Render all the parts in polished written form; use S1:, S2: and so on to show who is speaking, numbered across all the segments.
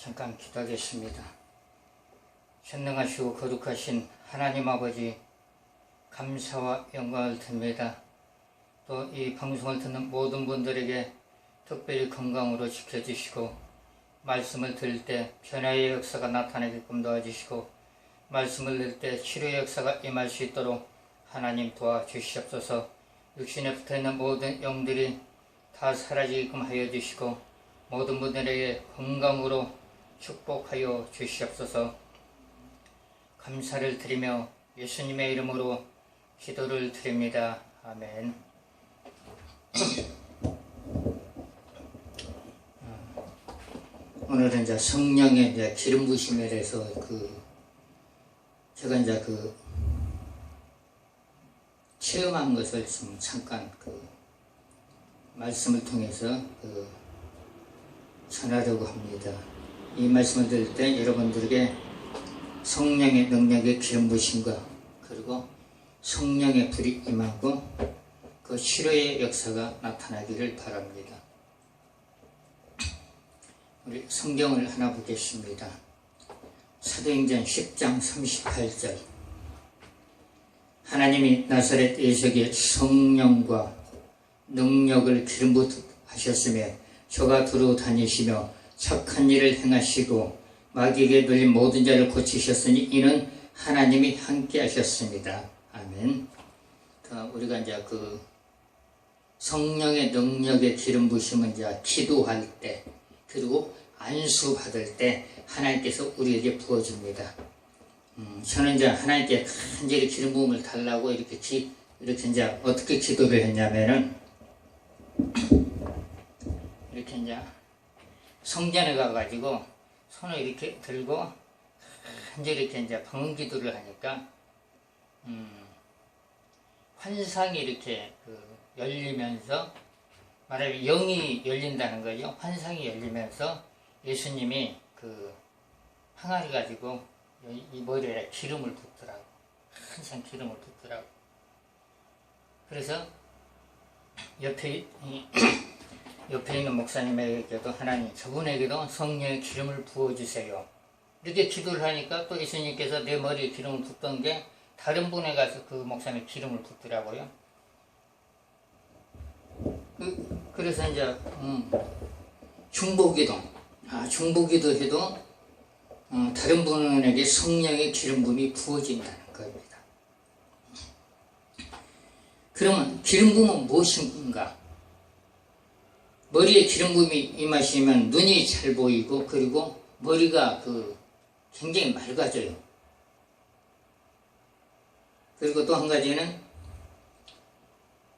S1: 잠깐 기도하겠습니다. 전능하시고 거룩하신 하나님 아버지, 감사와 영광을 드립니다. 또 이 방송을 듣는 모든 분들에게 특별히 건강으로 지켜주시고, 말씀을 들을 때 변화의 역사가 나타나게끔 도와주시고, 말씀을 들을 때 치료의 역사가 임할 수 있도록 하나님 도와주시옵소서. 육신에 붙어있는 모든 영들이 다 사라지게끔 하여 주시고, 모든 분들에게 건강으로 축복하여 주시옵소서. 감사를 드리며 예수님의 이름으로 기도를 드립니다. 아멘. 오늘은 이제 성령의 이제 기름 부심에 대해서 제가 이제 체험한 것을 좀 잠깐 말씀을 통해서 전하려고 합니다. 이 말씀을 들을 때 여러분들에게 성령의 능력의 기름 부심과 그리고 성령의 불이 임하고 그 치료의 역사가 나타나기를 바랍니다. 우리 성경을 하나 보겠습니다. 사도행전 10장 38절. 하나님이 나사렛 예수에게 성령과 능력을 기름 부으셨으며 저가 두루 다니시며 착한 일을 행하시고 마귀에게 눌린 모든 자를 고치셨으니 이는 하나님이 함께 하셨습니다. 아멘. 우리가 이제 성령의 능력의 기름 부심은 이제 기도할 때 그리고 안수 받을 때 하나님께서 우리에게 부어줍니다. 저는 이제 하나님께 간절히 기름 부음을 달라고 이렇게 이제 어떻게 기도를 했냐면은 이렇게 이제 성전에 가가지고 손을 이렇게 들고 간절히 이렇게 이제 방언 기도를 하니까 환상이 이렇게 열리면서 말하면 영이 열린다는 거죠. 환상이 열리면서 예수님이 항아리 가지고 이 머리에 기름을 붓더라고. 항상 기름을 붓더라고. 그래서 옆에 있는 목사님에게도 하나님 저분에게도 성령의 기름을 부어주세요. 이렇게 기도를 하니까 또 예수님께서 내 머리에 기름을 붓던 게 다른 분에 가서 그 목사님의 기름을 붓더라고요. 그래서 이제 중보기도 중보기도 해도 다른 분에게 성령의 기름 부음이 부어진다는 겁니다. 그러면 기름 부음은 무엇인가? 머리에 기름 부음이 임하시면 눈이 잘 보이고 그리고 머리가 굉장히 맑아져요. 그리고 또 한 가지는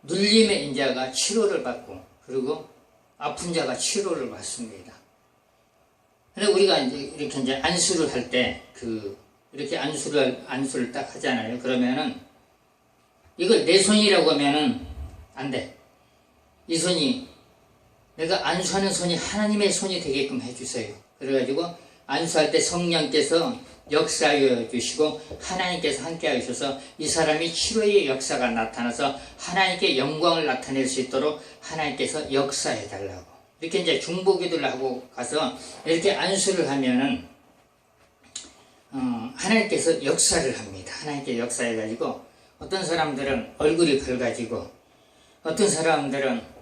S1: 눌림의 인자가 치료를 받고 그리고 아픈 자가 치료를 받습니다. 근데 우리가 이렇게 이제 안수를 할 때 이렇게 안수를 딱 하잖아요. 그러면은 이걸 내 손이라고 하면은 안 돼. 이 손이 내가 안수하는 손이 하나님의 손이 되게끔 해주세요. 그래가지고 안수할 때 성령께서 역사하여 주시고 하나님께서 함께 하셔서 이 사람이 치료의 역사가 나타나서 하나님께 영광을 나타낼 수 있도록 하나님께서 역사해 달라고 이렇게 이제 중보기도를 하고 가서 이렇게 안수를 하면은 하나님께서 역사를 합니다. 하나님께 역사해 가지고 어떤 사람들은 얼굴이 붉어지고 어떤 사람들은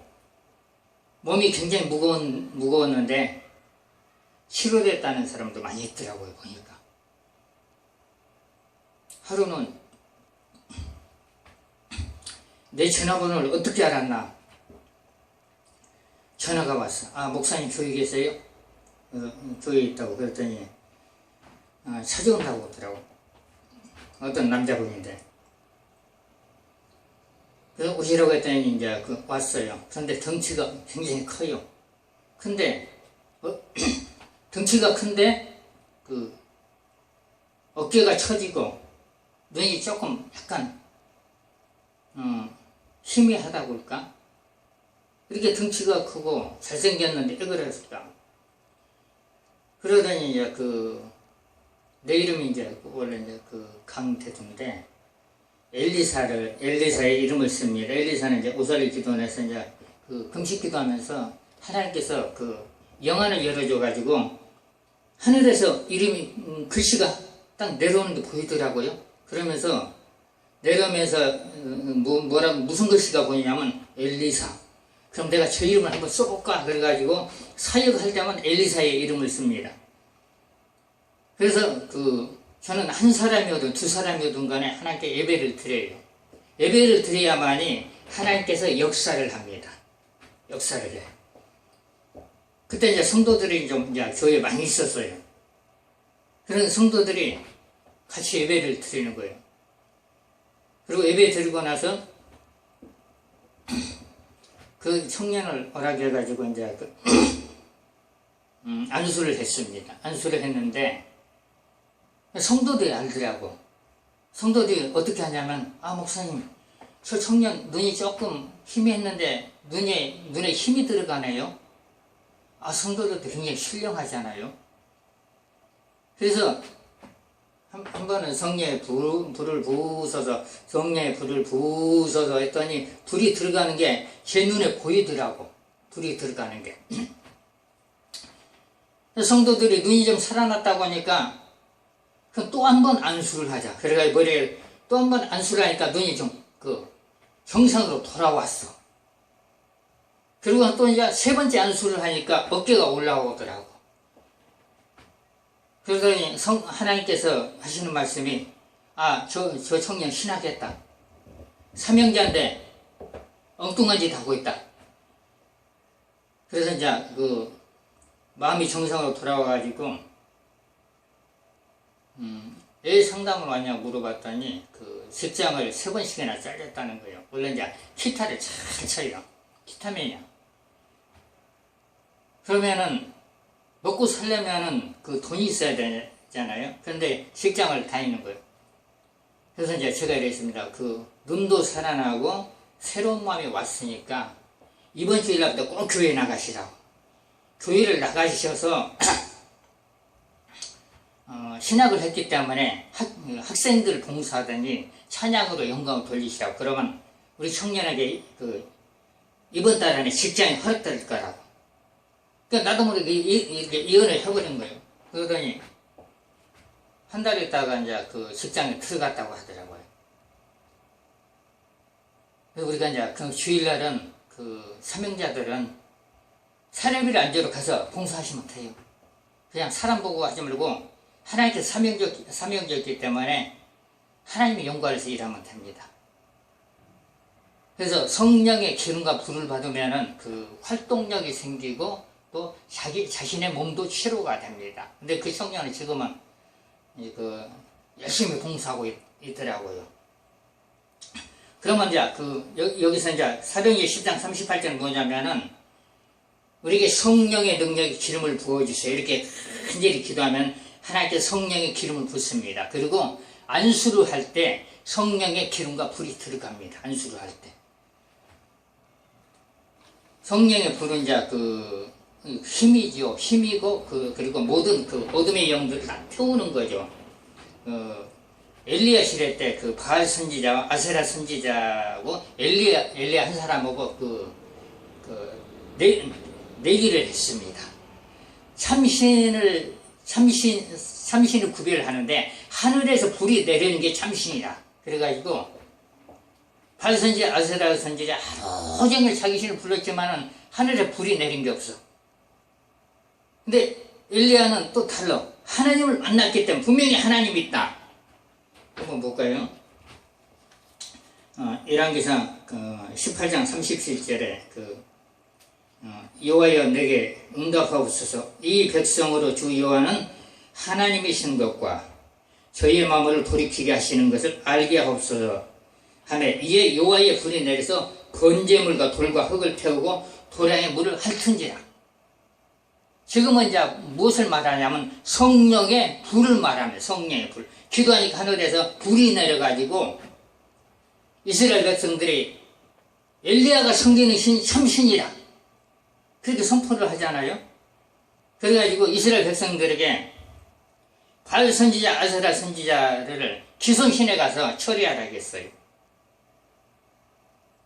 S1: 몸이 굉장히 무거웠는데 치료됐다는 사람도 많이 있더라고요. 보니까 하루는 내 전화번호를 어떻게 알았나? 전화가 왔어. 목사님 교회 계세요? 교회에 있다고. 그랬더니 찾아온다고 하더라고. 어떤 남자분인데. 그래서 오시라고 했더니 이제 왔어요. 그런데 덩치가 굉장히 커요. 근데 덩치가 큰데 어깨가 처지고 눈이 조금 약간 희미하다고 할까? 이렇게 덩치가 크고 잘생겼는데 왜 그랬을까? 그러더니 이제 내 이름이 이제 원래 이제 강태두인데 엘리사의 이름을 씁니다. 엘리사는 이제 오살리 기도원에서 이제 금식 기도하면서 하나님께서 영안을 열어줘가지고 하늘에서 이름이 글씨가 딱 내려오는 게 보이더라고요. 그러면서 내려오면서 뭐라고 무슨 글씨가 보이냐면 엘리사. 그럼 내가 저 이름을 한번 써볼까 그래가지고 사역할 때만 엘리사의 이름을 씁니다. 그래서 저는 한 사람이어든 두 사람이어든 간에 하나님께 예배를 드려요. 예배를 드려야만이 하나님께서 역사를 합니다. 역사를 해요. 그때 이제 성도들이 좀 이제 교회에 많이 있었어요. 그런 성도들이 같이 예배를 드리는 거예요. 그리고 예배 드리고 나서 그 청년을 허락해가지고 이제 안수를 했습니다. 안수를 했는데 성도들이 알더라고. 성도들이 어떻게 하냐면, 목사님, 저 청년 눈이 조금 힘이 했는데 눈에 힘이 들어가네요. 성도들도 굉장히 신령하잖아요. 그래서 한 번은 성령의 불을 부으셔서 했더니 불이 들어가는 게 제 눈에 보이더라고. 불이 들어가는 게. 성도들이 눈이 좀 살아났다고 하니까 또 한 번 안수를 하자. 그래가지고 머리에 또 한 번 안수를 하니까 눈이 좀 정상으로 돌아왔어. 그리고 또 이제 세 번째 안수를 하니까 어깨가 올라오더라고. 그러더니 하나님께서 하시는 말씀이, 저 청년 신하겠다. 사명자인데 엉뚱한 짓 하고 있다. 그래서 이제 마음이 정상으로 돌아와가지고 왜 상담을 왔냐고 물어봤더니 직장을 3번씩이나 잘렸다는 거예요. 원래 이제 기타를 잘 쳐요. 기타맨이야. 그러면은 먹고 살려면은 돈이 있어야 되잖아요. 그런데 직장을 다니는 거예요. 그래서 이제 제가 이랬습니다. 눈도 살아나고 새로운 마음이 왔으니까 이번 주일날부터 꼭 교회 나가시라고. 교회를 나가셔서 신학을 했기 때문에 학생들 봉사하더니 찬양으로 영광을 돌리시라고. 그러면 우리 청년에게 이번 달 안에 직장이 허락될 거라고. 그러니까 나도 모르게 이렇게 이혼을 해버린 거예요. 그러더니 한 달 있다가 이제 직장에 들어갔다고 하더라고요. 그래서 우리가 이제 주일날은 사명자들은 사례비를 안주로 가서 봉사하시면 돼요. 그냥 사람 보고 하지 말고 하나님께서 사명자였기 때문에 하나님의 영광에서 일하면 됩니다. 그래서 성령의 기름과 불을 받으면은 활동력이 생기고 또 자신의 몸도 치료가 됩니다. 근데 그 청년은 지금은 열심히 봉사하고 있더라고요. 그러면 이제 여기서 이제 사도행전 10장 38절은 뭐냐면은 우리에게 성령의 능력의 기름을 부어주세요. 이렇게 간절히 기도하면 하나님께서 성령의 기름을 붓습니다. 그리고 안수를 할 때 성령의 기름과 불이 들어갑니다. 안수를 할 때. 성령의 불은 이제 힘이죠. 힘이고, 그리고 모든 어둠의 영들을 다 태우는 거죠. 엘리야 시대 때 바알 선지자와 아세라 선지자하고 엘리야 한 사람하고 내기를 했습니다. 참신을 구별을 하는데 하늘에서 불이 내리는 게 참신이라. 그래가지고 바알 선지자, 아세라 선지자 하루 종일 자기 신을 불렀지만은 하늘에 불이 내린 게 없어. 근데 엘리야는 또 달라. 하나님을 만났기 때문에 분명히 하나님이 있다. 한번 볼까요? 열왕기상 18장 37절에 여호와여 내게 응답하옵소서. 이 백성으로 주 여호와는 하나님이신 것과 저희의 마음을 돌이키게 하시는 것을 알게 하옵소서 하매 이에 여호와의 불이 내려서 번제물과 돌과 흙을 태우고 도량의 물을 핥은지라. 지금은 이제 무엇을 말하냐면 성령의 불을 말하면 성령의 불. 기도하니까 하늘에서 불이 내려가지고 이스라엘 백성들이 엘리야가 섬기는 신 참신이라 그렇게 선포를 하잖아요. 그래가지고 이스라엘 백성들에게 바알 선지자, 아세라 선지자를 기손신에 가서 처리하라고 했어요.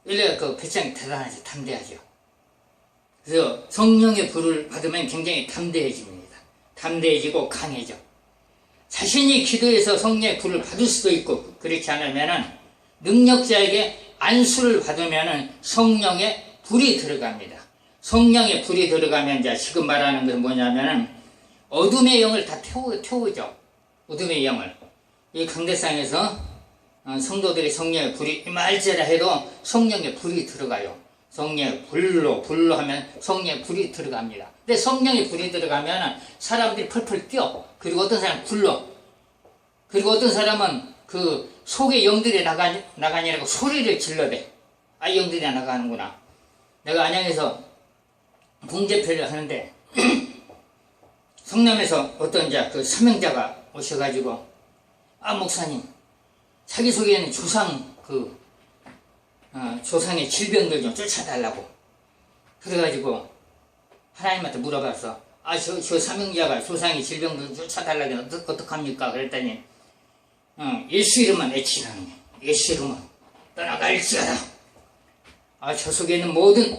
S1: 엘리야가 백성이 대단하죠. 담대하죠. 그래서 성령의 불을 받으면 굉장히 담대해집니다. 담대해지고 강해져. 자신이 기도해서 성령의 불을 받을 수도 있고, 그렇지 않으면은 능력자에게 안수를 받으면은 성령의 불이 들어갑니다. 성령의 불이 들어가면 이제 지금 말하는 것은 뭐냐면은 어둠의 영을 다 태우죠. 어둠의 영을. 이 강대상에서 성도들이 성령의 불이 임할지라 해도 성령의 불이 들어가요. 성령의 불로 하면 성령의 불이 들어갑니다. 근데 성령의 불이 들어가면 사람들이 펄펄 뛰어. 그리고 어떤 사람은 굴러. 그리고 어떤 사람은 그 속에 영들이 나가냐고 소리를 질러대. 아, 영들이 나가는구나. 내가 안양에서 공제패를 하는데 성남에서 어떤 그 사명자가 오셔가지고, 아, 목사님, 자기 속에는 조상의 질병들 좀 쫓아달라고. 그래가지고 하나님한테 물어봤어. 아, 저 사명자가 조상의 질병들 쫓아달라고 하면 어떡합니까? 그랬더니 예수 이름만 외치라는 거예요. 예수 이름은 떠나갈지어다. 아, 저 속에 있는 모든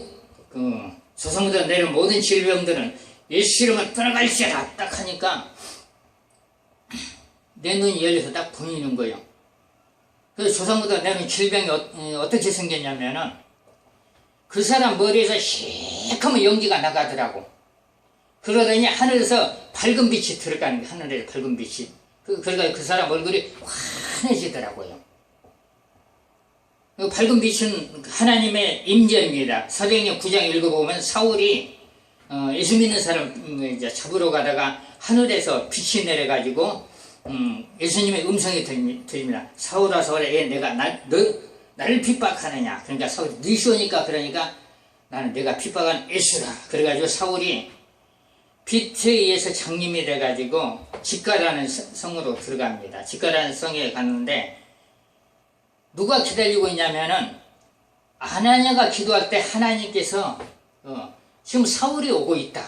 S1: 조상부터 내려온 모든 질병들은 예수 이름은 떠나갈지어다. 딱 하니까 내 눈이 열려서 딱 보이는 거예요. 그래서 조상부터 내려온 질병이 어떻게 생겼냐면은 그 사람 머리에서 시커먼 연기가 나가더라고. 그러더니 하늘에서 밝은 빛이 들어가는 거예요. 하늘에서 밝은 빛이. 그러니까 그 사람 얼굴이 환해지더라고요. 그 밝은 빛은 하나님의 임재입니다. 사도행전 9장 읽어보면 사울이 예수 믿는 사람 이제 잡으러 가다가 하늘에서 빛이 내려가지고 예수님의 음성이 들립니다. 사울아, 사울아, 내가 나를 핍박하느냐. 그러니까 사울이 니시오니까, 그러니까 나는 내가 핍박한 예수다. 그래가지고 사울이 빛에 의해서 장님이 돼가지고 직가라는 성으로 들어갑니다. 직가라는 성에 갔는데 누가 기다리고 있냐면은 아나니아가 기도할 때 하나님께서 지금 사울이 오고 있다.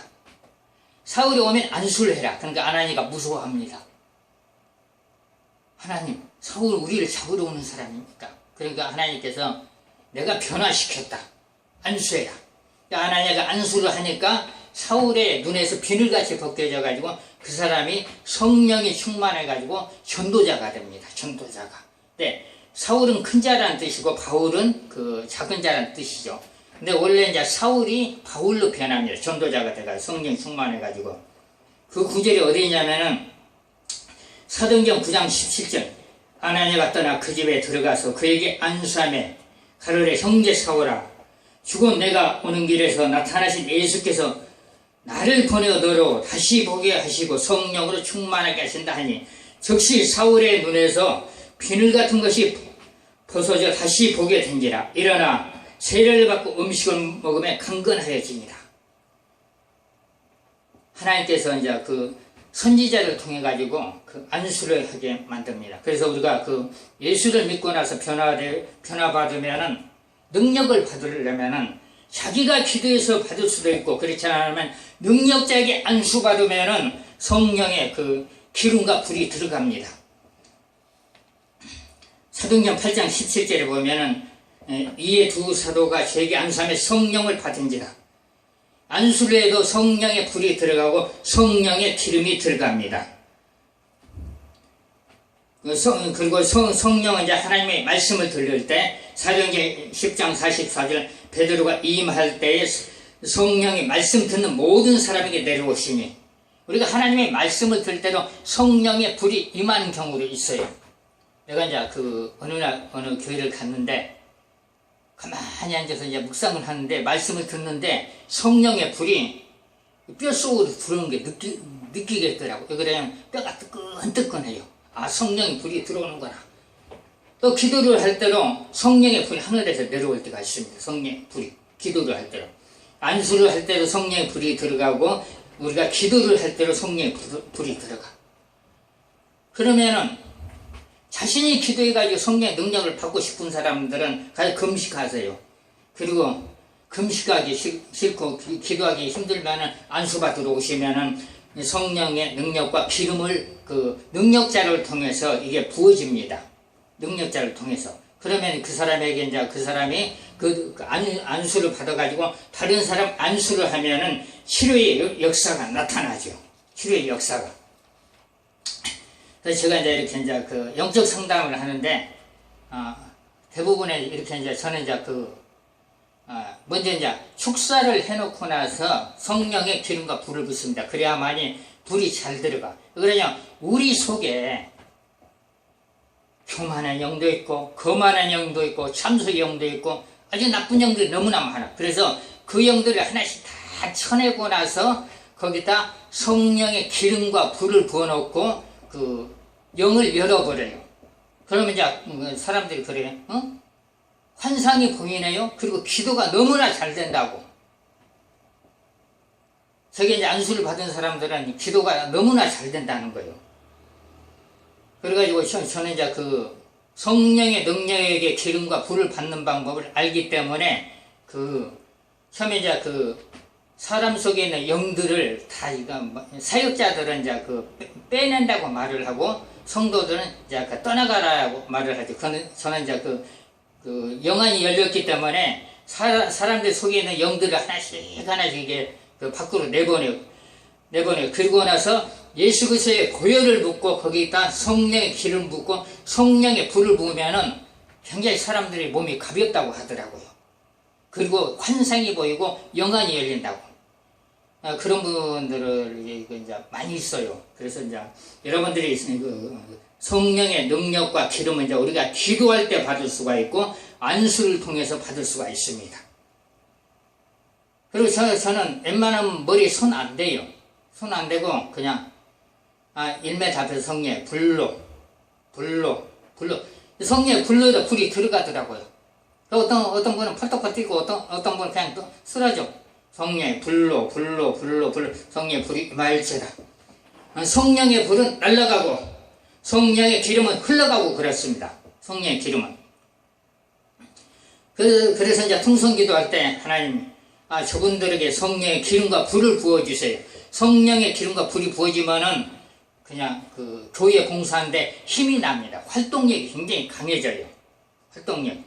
S1: 사울이 오면 안수를 해라. 그러니까 아나니아가 무서워합니다. 하나님, 사울 우리를 잡으러 오는 사람입니까? 그러니까 하나님께서 내가 변화시켰다. 안수해라. 그러니까 아나니아가 안수를 하니까 사울의 눈에서 비늘같이 벗겨져 가지고 그 사람이 성령이 충만해 가지고 전도자가 됩니다. 전도자가. 네, 사울은 큰 자라는 뜻이고 바울은 그 작은 자라는 뜻이죠. 근데 원래 이제 사울이 바울로 변합니다. 전도자가 돼가지고 성령 충만해 가지고. 그 구절이 어디냐면은 사도행전 9장 17절. 아나니아가 떠나 그 집에 들어가서 그에게 안수하며 가로되 형제 사울아, 죽은 내가 오는 길에서 나타나신 예수께서 나를 보내어 너로 다시 보게 하시고 성령으로 충만하게 하신다 하니, 즉시 사울의 눈에서 비늘 같은 것이 벗어져 다시 보게 된지라. 일어나 세례를 받고 음식을 먹으며 강건하여지니라. 하나님께서 이제 그 선지자를 통해 가지고 그 안수를 하게 만듭니다. 그래서 우리가 그 예수를 믿고 나서 변화받으면은, 능력을 받으려면은 자기가 기도해서 받을 수도 있고, 그렇지 않으면 능력자에게 안수받으면은 성령의 그 기름과 불이 들어갑니다. 사도행전 8장 17절에 보면은 이에 두 사도가 저에게 안수하며 성령을 받은지라. 안수를 해도 성령의 불이 들어가고 성령의 기름이 들어갑니다. 그리고 성령은 이제 하나님의 말씀을 들을 때, 사도행전 10장 44절, 베드로가 임할 때에 성령이 말씀 듣는 모든 사람에게 내려오시니, 우리가 하나님의 말씀을 들을 때도 성령의 불이 임하는 경우도 있어요. 내가 이제 어느 교회를 갔는데 가만히 앉아서 이제 묵상을 하는데 말씀을 듣는데 성령의 불이 뼛속으로 들어오는 게 느끼겠더라고. 왜 그러냐면 뼈가 뜨끈뜨끈해요. 아, 성령의 불이 들어오는구나. 또 기도를 할 때도 성령의 불이 하늘에서 내려올 때가 있습니다. 성령의 불이. 기도를 할 때도. 안수를 할 때도 성령의 불이 들어가고, 우리가 기도를 할 때도 성령의 불이 들어가. 그러면은 자신이 기도해가지고 성령의 능력을 받고 싶은 사람들은 가서 금식하세요. 그리고 금식하기 싫고 기도하기 힘들면은 안수받으러 오시면은 성령의 능력과 기름을 그 능력자를 통해서 이게 부어집니다. 능력자를 통해서. 그러면 그 사람에게 이제 그 사람이 안수를 받아가지고 다른 사람 안수를 하면은 치료의 역사가 나타나죠. 치료의 역사가. 그래서 제가 이제 이렇게 이제 그 영적 상담을 하는데, 대부분의 이렇게 이제 저는 이제 먼저 이제 축사를 해놓고 나서 성령의 기름과 불을 붓습니다. 그래야만이 불이 잘 들어가. 그러냐, 우리 속에 교만한 영도 있고, 거만한 영도 있고, 참소의 영도 있고, 아주 나쁜 영들이 너무나 많아. 그래서 그 영들을 하나씩 다 쳐내고 나서 거기다 성령의 기름과 불을 부어놓고 그 영을 열어버려요. 그러면 이제 사람들이 그래요. 환상이 보이네요. 그리고 기도가 너무나 잘 된다고. 저게 이제 안수를 받은 사람들은 기도가 너무나 잘 된다는 거예요. 그래가지고 저는 이제 그 성령의 능력에게 기름과 불을 받는 방법을 알기 때문에 처음에 이제 사람 속에 있는 영들을 다 사역자들은 이제 빼낸다고 말을 하고 성도들은 이제 떠나가라고 말을 하죠. 저는 이제 영안이 열렸기 때문에 사람들 속에 있는 영들을 하나씩 이게 밖으로 내보내요. 그리고 나서 예수 그리스도의 보혈을 붓고 거기다 성령의 기름 붓고 성령의 불을 부으면은 굉장히 사람들이 몸이 가볍다고 하더라고요. 그리고 환상이 보이고 영안이 열린다고. 그런 분들을 이제 많이 있어요. 그래서 이제 여러분들이 성령의 능력과 기름은 이제 우리가 기도할 때 받을 수가 있고 안수를 통해서 받을 수가 있습니다. 그리고 저는 웬만하면 머리에 손 안 대요. 손 안 대고 그냥 1m 앞에서 성령의 불로 성령의 불로에다 불이 들어가더라고요. 어떤 분은 펄떡펄떡 뛰고 어떤 분은 그냥 또 쓰러져. 성령의 불로 성령의 불이 말지라. 성령의 불은 날아가고 성령의 기름은 흘러가고 그렇습니다. 성령의 기름은. 그래서 이제 통성기도할 때 하나님 저분들에게 성령의 기름과 불을 부어주세요. 성령의 기름과 불이 부어지면은 그냥 교회 봉사하는데 힘이 납니다. 활동력이 굉장히 강해져요. 활동력.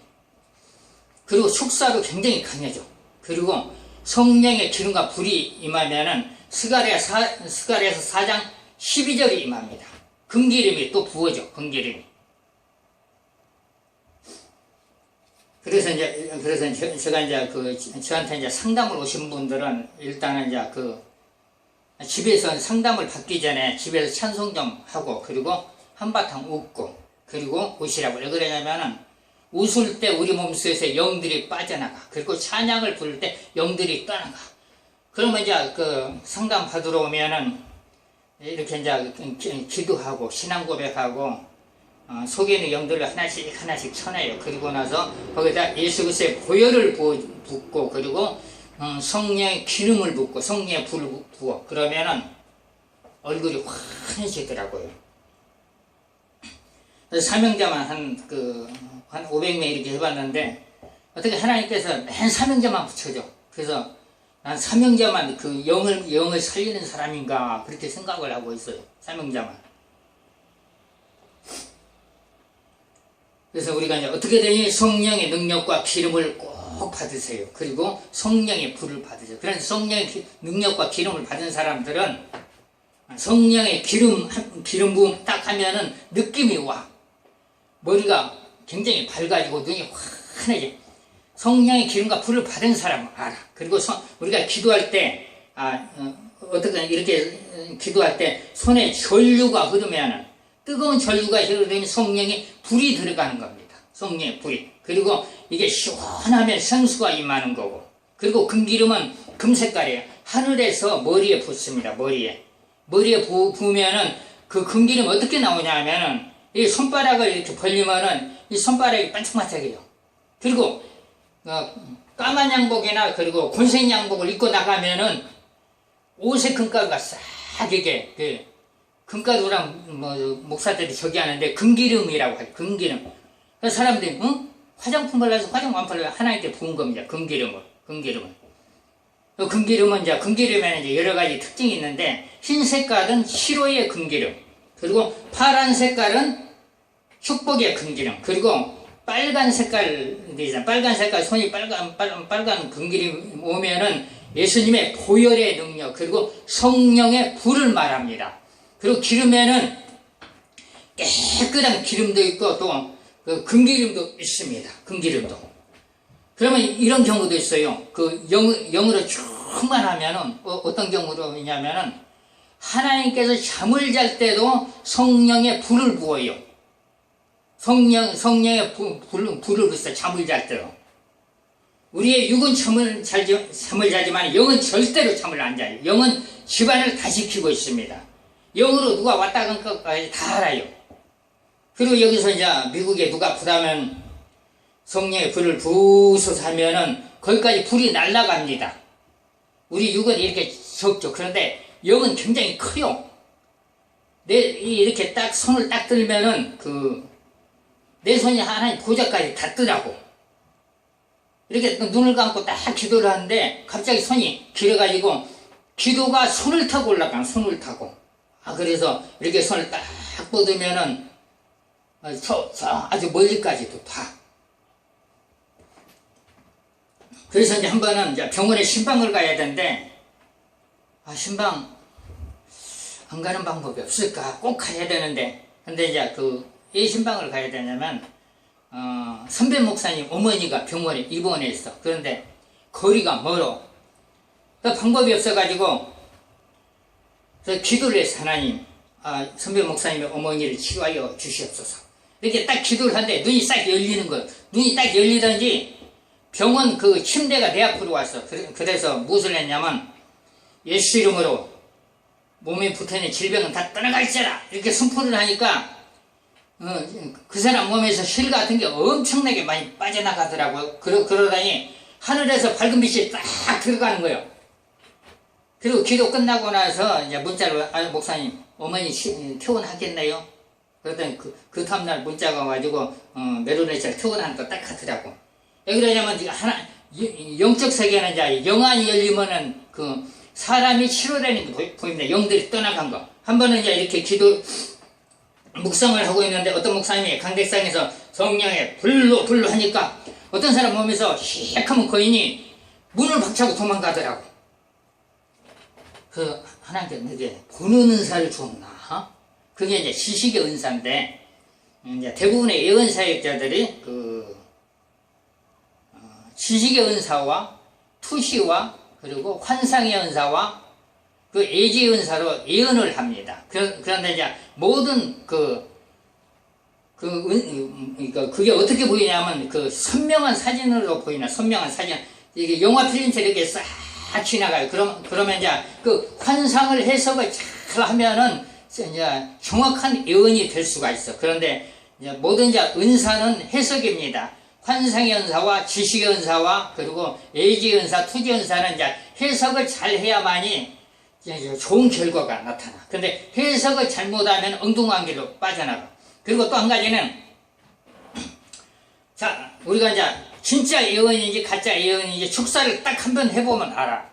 S1: 그리고 축사도 굉장히 강해져. 그리고 성령의 기름과 불이 임하면은 스가랴서 4장 12절이 임합니다. 금기름이 또 부어져. 금기름이. 그래서 제가 이제 저한테 이제 상담을 오신 분들은 일단은 이제 집에서 상담을 받기 전에 집에서 찬송 좀 하고 그리고 한바탕 웃고 그리고 오시라고. 왜 그러냐면은 웃을 때 우리 몸속에서 영들이 빠져나가. 그리고 찬양을 부를 때 영들이 떠나가. 그러면 이제 상담 받으러 오면은 이렇게 이제 기도하고 신앙 고백하고 속에 있는 영들을 하나씩 쳐내요. 그리고 나서 거기다 예수 그리스도의 보혈을 붓고 그리고 성령의 기름을 붓고 성령의 불을 부어. 그러면은 얼굴이 환해지더라고요. 사명자만 한 500명 이렇게 해봤는데 어떻게 하나님께서 맨 사명자만 붙여줘. 그래서 난 사명자만 영을 살리는 사람인가 그렇게 생각을 하고 있어요. 사명자만. 그래서 우리가 이제 어떻게 되니 성령의 능력과 기름을 꼭 받으세요. 그리고 성령의 불을 받으세요. 그래서 성령의 능력과 기름을 받은 사람들은 성령의 기름 부음 딱 하면은 느낌이 와. 머리가 굉장히 밝아지고 눈이 환해져. 성령의 기름과 불을 받은 사람은 알아. 그리고 우리가 기도할 때 어떻게 이렇게 기도할 때 손에 전류가 흐르면은 뜨거운 전류가 흐르면 성령의 불이 들어가는 겁니다. 성령의 불이. 그리고 이게 시원하면 생수가 임하는 거고. 그리고 금기름은 금색깔이에요. 하늘에서 머리에 붓습니다. 머리에 부으면은 그 금기름 어떻게 나오냐 하면은 이 손바닥을 이렇게 벌리면은 이 손바닥이 반짝반짝해요. 그리고 까만 양복이나 그리고 곤색 양복을 입고 나가면은 옷에 금가루가 싹 이게 금가루랑 목사들이 저기 하는데 금기름이라고 하죠. 금기름. 그래서 사람들이 화장품 발라서 화장품 안 발라서 하나님께 부은 겁니다. 금기름은. 금기름은 금기름에는 이제 여러 가지 특징이 있는데 흰 색깔은 희로의 금기름. 그리고 파란 색깔은 축복의 금기름. 그리고 빨간 색깔 손이 빨간 금기름 오면은 예수님의 보혈의 능력, 그리고 성령의 불을 말합니다. 그리고 기름에는 깨끗한 기름도 있고 또 금기름도 있습니다. 금기름도. 그러면 이런 경우도 있어요. 영으로 충만하면은 어떤 경우로냐면은 하나님께서 잠을 잘 때도 성령의 불을 부어요. 성령의 불을 부어서 잠을 잘 때도. 우리의 육은 잠을 자지만 영은 절대로 잠을 안 자요. 영은 집안을 다 지키고 있습니다. 영으로 누가 왔다 간 것까지 다 알아요. 그리고 여기서 이제 미국에 누가 아프다면 성령의 불을 부숴서 하면은 거기까지 불이 날아갑니다. 우리 육은 이렇게 적죠. 그런데 영은 굉장히 커요. 이렇게 딱 손을 딱 들면은 내 손이 하나님 보좌까지 닿더라고. 이렇게 눈을 감고 딱 기도를 하는데 갑자기 손이 길어가지고 기도가 손을 타고 올라가는 손을 타고. 그래서 이렇게 손을 딱 뻗으면은 아주 멀리까지도 봐. 그래서 이제 한 번은 이제 병원에 신방을 가야 되는데, 신방 안 가는 방법이 없을까? 꼭 가야 되는데. 근데 이제 왜 신방을 가야 되냐면, 선배 목사님 어머니가 병원에 입원해 있어. 그런데 거리가 멀어. 방법이 없어가지고, 그래서 기도를 했어. 하나님, 선배 목사님의 어머니를 치료하여 주시옵소서. 이렇게 딱 기도를 하는데 눈이 싹 열리는 거예요. 눈이 딱 열리던지 병원 침대가 내 앞으로 왔어. 그래서 무엇을 했냐면 예수 이름으로 몸에 붙어있는 질병은 다 떠나갈지라 이렇게 선포를 하니까 그 사람 몸에서 실 같은 게 엄청나게 많이 빠져나가더라고요. 그러다니 하늘에서 밝은 빛이 딱 들어가는 거예요. 그리고 기도 끝나고 나서 이제 문자로 목사님 어머니 퇴원하겠나요? 그랬더니 그 다음날 문자가 와가지고 메로네시아 퇴원하는 거 딱 하더라고. 왜 그러냐면 영적 세계는 이제 영안이 열리면은 사람이 치료되는 게 보입니다. 영들이 떠나간 거. 한 번은 이제 이렇게 기도 묵상을 하고 있는데 어떤 목사님이 강대상에서 성령의 불로 하니까 어떤 사람 몸에서 휙하면 거인이 문을 박차고 도망가더라고. 하나님께 내게 보는 은사를 주었나? 그게 이제 지식의 은사인데, 이제 대부분의 예언 사역자들이 지식의 은사와 투시와 그리고 환상의 은사와 예지의 은사로 예언을 합니다. 그런데 이제 모든 그게 어떻게 보이냐면 선명한 사진으로 보이나, 선명한 사진. 이게 영화 필름처럼 이렇게 싹 지나가요. 그러면 이제 환상을 해석을 잘 하면은 이제 정확한 예언이 될 수가 있어. 그런데 이제 모든 은사는 해석입니다. 환상의 은사와 지식의 은사와 그리고 예지의 은사, 투지의 은사는 이제 해석을 잘 해야만이 이제 좋은 결과가 나타나. 근데 해석을 잘못하면 엉뚱한 길로 빠져나가. 그리고 또 한 가지는 우리가 이제 진짜 예언인지 가짜 예언인지 축사를 딱 한 번 해보면 알아.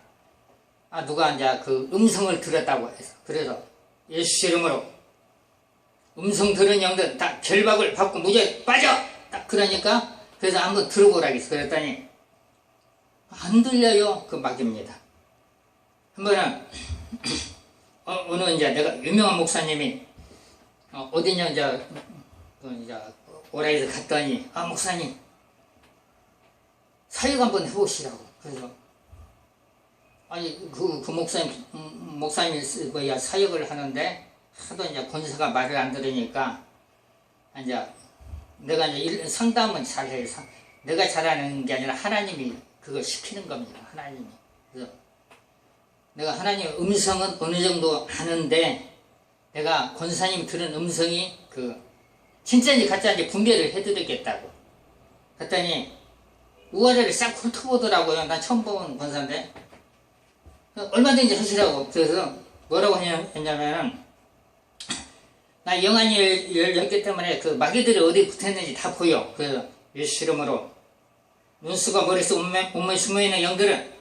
S1: 누가 이제 음성을 들었다고 해서. 그래서 예수 이름으로 음성 들은 영들 다 결박을 받고 무죄 빠져! 딱 그러니까 그래서 한번 들어보라 했어. 그랬더니 안 들려요. 막입니다. 한 번은 어느 이제 내가 유명한 목사님이 어디냐 이제 오라에서 갔더니 목사님 사역 한번 해보시라고. 그래서 그 목사님이 사역을 하는데 하도 이제 권사가 말을 안 들으니까 이제 내가 이제 상담은 잘해요. 내가 잘하는 게 아니라 하나님이 그걸 시키는 겁니다. 하나님이. 그래서 내가 하나님의 음성은 어느 정도 아는데 내가 권사님 들은 음성이 진짜인지 가짜인지 분별을 해드리겠다고. 그랬더니 우아래를 싹 훑어보더라고요. 난 처음 본 권사인데 얼마든지 하시라고. 그래서 뭐라고 했냐면은 나 영안이 열렸기 때문에 마귀들이 어디 붙었는지 다 보여. 그래서 예수 이름으로 눈수가 머릿속 온몸에 숨어있는 영들은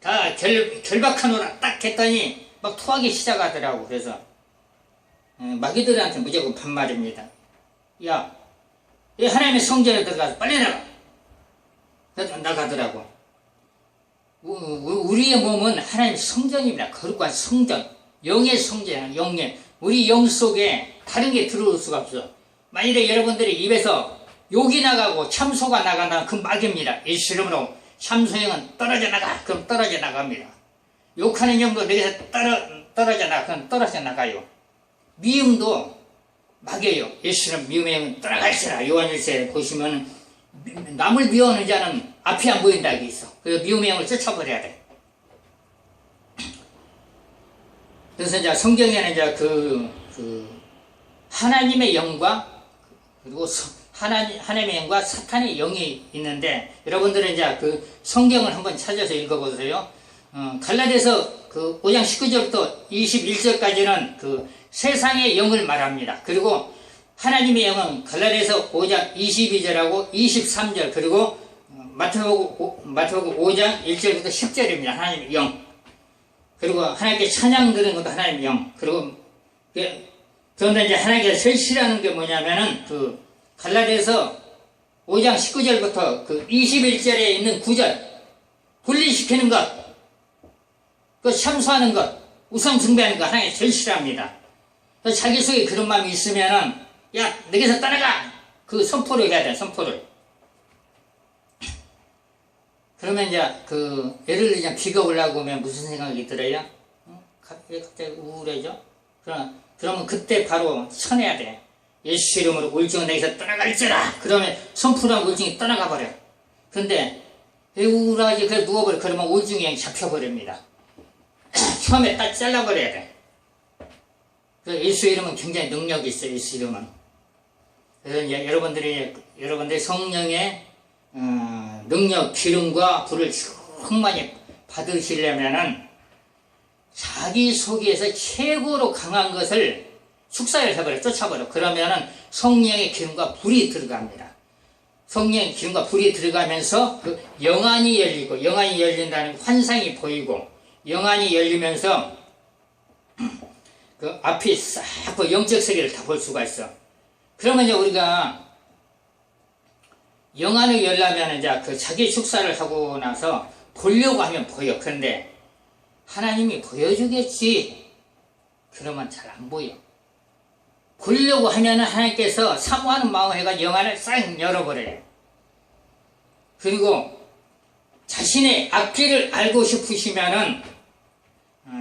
S1: 다 결박하노라 딱 했더니 막 토하기 시작하더라고. 그래서 마귀들한테 무조건 반말입니다. 야, 이 하나님의 성전에 들어가서 빨리 나가. 그래서 나가더라고. 우리의 몸은 하나님 성전입니다. 거룩한 성전, 영의 성전, 영의 우리 영 속에 다른 게 들어올 수가 없어. 만일에 여러분들이 입에서 욕이 나가고 참소가 나간다면 그 막입니다. 예수 이름으로 참소형은 떨어져 나가. 그럼 떨어져 나갑니다. 욕하는 영도 내게서 떨어져 나가. 그럼 떨어져 나가요. 미움도 막이에요. 예수 이름 미움의 영은 떠나갈지라. 요한일서에 보시면 남을 미워하는 자는 앞이 안 보인다고 있어. 그래서 미움의 영을 쫓아버려야 돼. 그래서 이제 성경에는 이제 하나님의 영과 그리고 하나님의 영과 사탄의 영이 있는데 여러분들은 이제 그 성경을 한번 찾아서 읽어보세요. 갈라디아서 그 5장 19절부터 21절까지는 그 세상의 영을 말합니다. 그리고 하나님의 영은 갈라디아서 5장 22절하고 23절 그리고 마태복음 5장 1절부터 10절입니다. 하나님의 영. 그리고 하나님께 찬양 드리는 것도 하나님의 영. 그리고 그런데 이제 하나님께서 제일 싫어하는 게 뭐냐면은 그 갈라디아서 5장 19절부터 그 21절에 있는 9절 분리시키는 것, 그 참소하는 것, 우상 숭배하는 것 하나님 제일 싫어합니다. 그래서 자기 속에 그런 마음이 있으면은 야 내게서 떠나가 그 선포를 해야 돼. 선포를. 그러면 이제 그 예를 들면 비가 올라오면 무슨 생각이 들어요? 갑자기 우울해져? 그러면 그때 바로 쳐내야 돼. 예수 이름으로 우울증은 내게서 떠나갈지라. 그러면 선포하면 우울증이 떠나가 버려. 그런데 우울하지 그래 누워버려. 그러면 우울증이 그냥 잡혀버립니다. 처음에 딱 잘라버려야 돼. 예수 이름은 굉장히 능력이 있어요. 예수 이름은. 그래서 이제 여러분들이 성령의 능력, 기름과 불을 충만히 받으시려면은 자기 속에서 최고로 강한 것을 축사를 해버려, 쫓아버려. 그러면은 성령의 기름과 불이 들어갑니다. 성령의 기름과 불이 들어가면서 그 영안이 열리고, 영안이 열린다는 환상이 보이고, 영안이 열리면서 그 앞이 싹 그 영적 세계를 다 볼 수가 있어. 그러면 이제 우리가 영안을 열려면 이제 그 자기 축사를 하고 나서 보려고 하면 보여. 그런데 하나님이 보여주겠지. 그러면 잘 안 보여. 보려고 하면 하나님께서 사모하는 마음을 해가 영안을 싹 열어버려요. 그리고 자신의 앞길을 알고 싶으시면은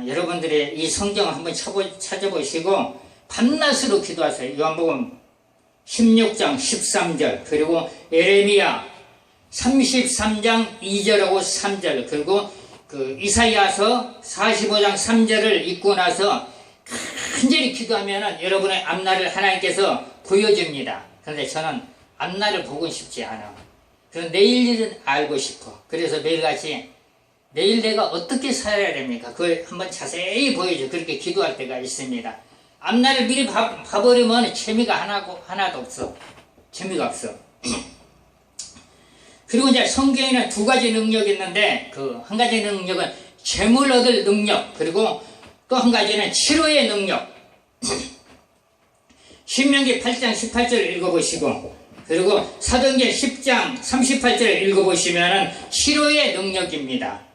S1: 여러분들의 이 성경을 한번 찾아보시고 밤낮으로 기도하세요. 요한복음 16장 13절 그리고 에레미야 33장 2절하고 3절 그리고 그 이사야서 45장 3절을 읽고 나서 간절히 기도하면 여러분의 앞날을 하나님께서 보여줍니다. 그런데 저는 앞날을 보고 싶지 않아. 그래서 내일 일은 알고 싶어. 그래서 매일같이 내일 내가 어떻게 살아야 됩니까? 그걸 한번 자세히 보여줘. 그렇게 기도할 때가 있습니다. 앞날을 미리 봐버리면 재미가 하나도 없어. 재미가 없어. 그리고 이제 성경에는 두 가지 능력이 있는데 그 한 가지 능력은 재물 얻을 능력 그리고 또 한 가지는 치료의 능력. 신명기 8장 18절을 읽어보시고 그리고 사도행전 10장 38절을 읽어보시면 치료의 능력입니다.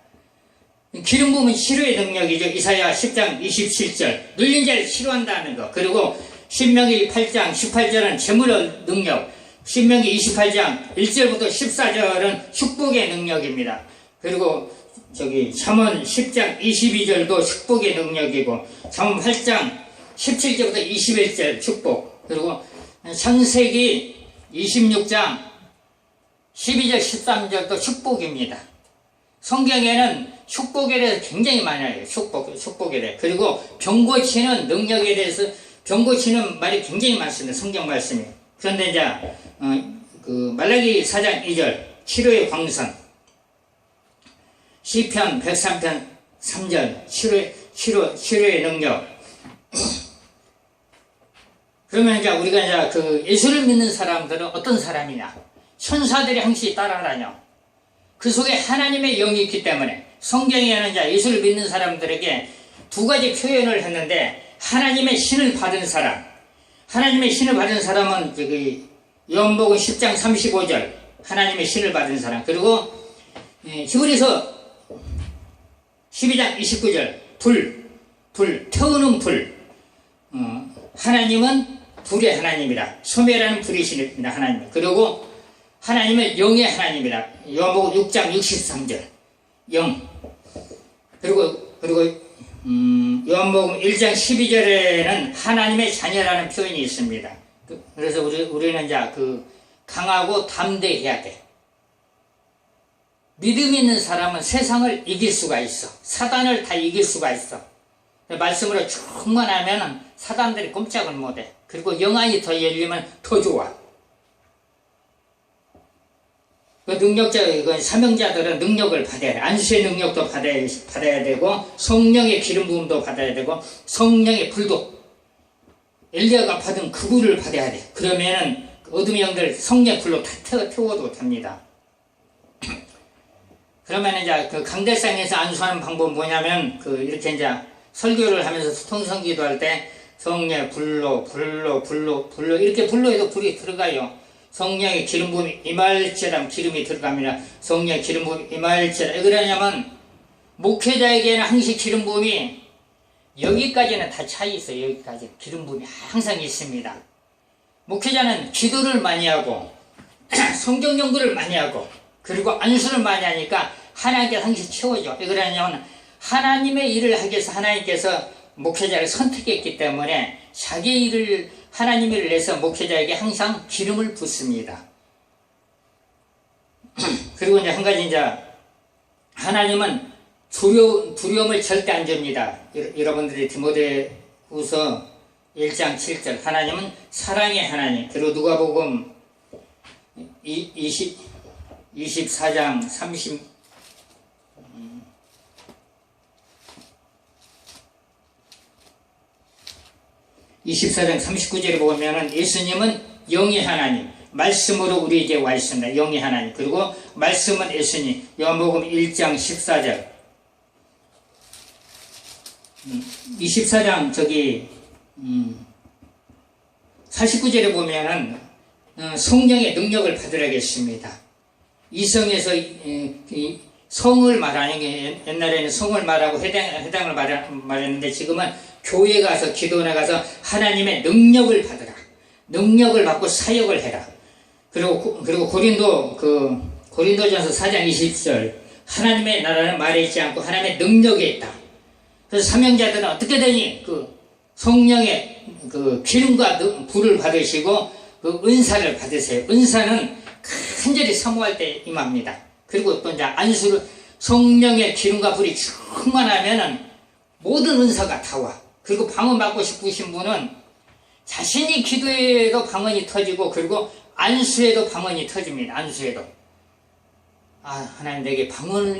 S1: 기름 부으면 치료의 능력이죠. 이사야 10장 27절 눌린 자를 치료한다는 것. 그리고 신명기 8장 18절은 재물의 능력. 신명기 28장 1절부터 14절은 축복의 능력입니다. 그리고 잠언 10장 22절도 축복의 능력이고 잠언 8장 17절부터 21절 축복. 그리고 창세기 26장 12절 13절도 축복입니다. 성경에는 축복에 대해서 굉장히 많이 해요. 축복에 대해. 그리고 병 고치는 능력에 대해서 병 고치는 말이 굉장히 많습니다. 성경 말씀이. 그런데 이제 그 말라기 4장 2절 치료의 광선 시편 103편 3절 치료의 능력. 그러면 이제 우리가 이제 그 예수를 믿는 사람들은 어떤 사람이냐? 천사들이 항시 따라다녀. 그 속에 하나님의 영이 있기 때문에 성경에는 이제 예수를 믿는 사람들에게 두 가지 표현을 했는데 하나님의 신을 받은 사람. 하나님의 신을 받은 사람은 요한복음 10장 35절 하나님의 신을 받은 사람. 그리고 히브리서 12장 29절 불 태우는 불. 하나님은 불의 하나님이라. 소멸하는 불이십니다. 하나님. 그리고 하나님은 영의 하나님이라. 요한복음 6장 63절 영. 그리고 요한복음 1장 12절에는 하나님의 자녀라는 표현이 있습니다. 그래서 우리는 이제 강하고 담대해야 돼. 믿음 있는 사람은 세상을 이길 수가 있어. 사단을 다 이길 수가 있어. 말씀으로 충만하면 사단들이 꼼짝을 못해. 그리고 영안이 더 열리면 더 좋아. 사명자들은 능력을 받아야 돼. 안수의 능력도 받아야 되고, 성령의 기름 부음도 받아야 되고, 성령의 불도, 엘리야가 받은 그 불을 받아야 돼. 그러면은 어둠의 영들 성령의 불로 다 태워도 됩니다. 그러면 이제 강대상에서 안수하는 방법은 뭐냐면, 이렇게 이제 설교를 하면서 통성기도 할 때, 성령의 불로 이렇게 불로 해도 불이 들어가요. 성령의 기름 부음이 임할지라 기름이 들어갑니다. 성령의 기름 부음이 임할지라. 왜 그러냐면 목회자에게는 항상 기름 부음이 여기까지는 다 차 있어요. 여기까지 기름 부음이 항상 있습니다. 목회자는 기도를 많이 하고 성경 연구를 많이 하고 그리고 안수를 많이 하니까 하나님께서 항상 채워줘. 왜 그러냐면 하나님의 일을 하기 위해서 하나님께서 목회자를 선택했기 때문에 자기 일을 하나님의 일을 내서 목회자에게 항상 기름을 붓습니다. 그리고 이제 한 가지 이제 하나님은 두려움을 절대 안 줍니다. 여러분들이 디모데후서 1장 7절 하나님은 사랑의 하나님. 그리고 누가복음 24장 24장 39절에 보면은 예수님은 영의 하나님, 말씀으로 우리에게 와 있습니다. 영의 하나님. 그리고 말씀은 예수님. 요한복음 1장 14절. 24장 49절에 보면은 성령의 능력을 받으라겠습니다. 이성에서 성을 말하는 게 옛날에는 성을 말하고 해당을 말했는데 지금은 교회 가서 기도원에 가서 하나님의 능력을 받으라. 능력을 받고 사역을 해라. 그리고 고린도전서 4장 20절 하나님의 나라는 말에 있지 않고 하나님의 능력에 있다. 그래서 사명자들은 어떻게 되니 성령의 기름과 불을 받으시고 은사를 받으세요. 은사는 간절히 사모할 때 임합니다. 그리고 또 이제 안수를 성령의 기름과 불이 충만하면은 모든 은사가 다 와. 그리고 방언 받고 싶으신 분은 자신이 기도해도 방언이 터지고 그리고 안수에도 방언이 터집니다. 안수에도 하나님 내게 방언을